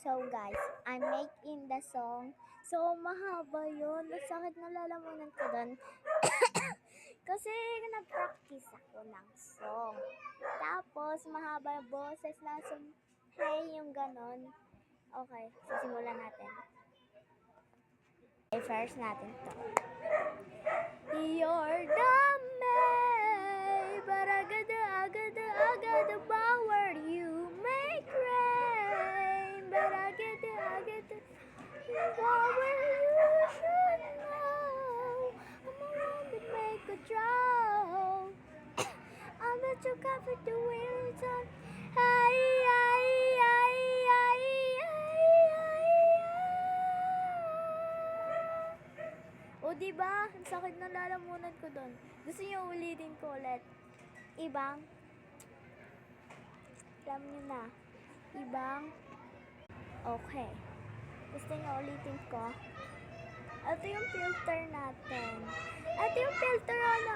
So guys, I'm making the song. So mahaba yun. Masakit na lalamunan ko doon. Kasi nag-practice ako ng song. Tapos mahaba yung boses na hey, yung ganon. Okay, sisimulan natin. Okay, first natin to. You're the May, but I got the power. You make rain, but I get the power. You should know. I'm around to make a draw. I'm at your cover to win it on. Ay, ay, ay, ay, O, diba? Ang sakit ng lalamunan ko doon. Gusto niyo ulitin ko ulit? Ibang? Alam niyo na. Ibang? Okay. Gusto niyo ulitin ko? Ito yung filter natin. Ito yung filter ano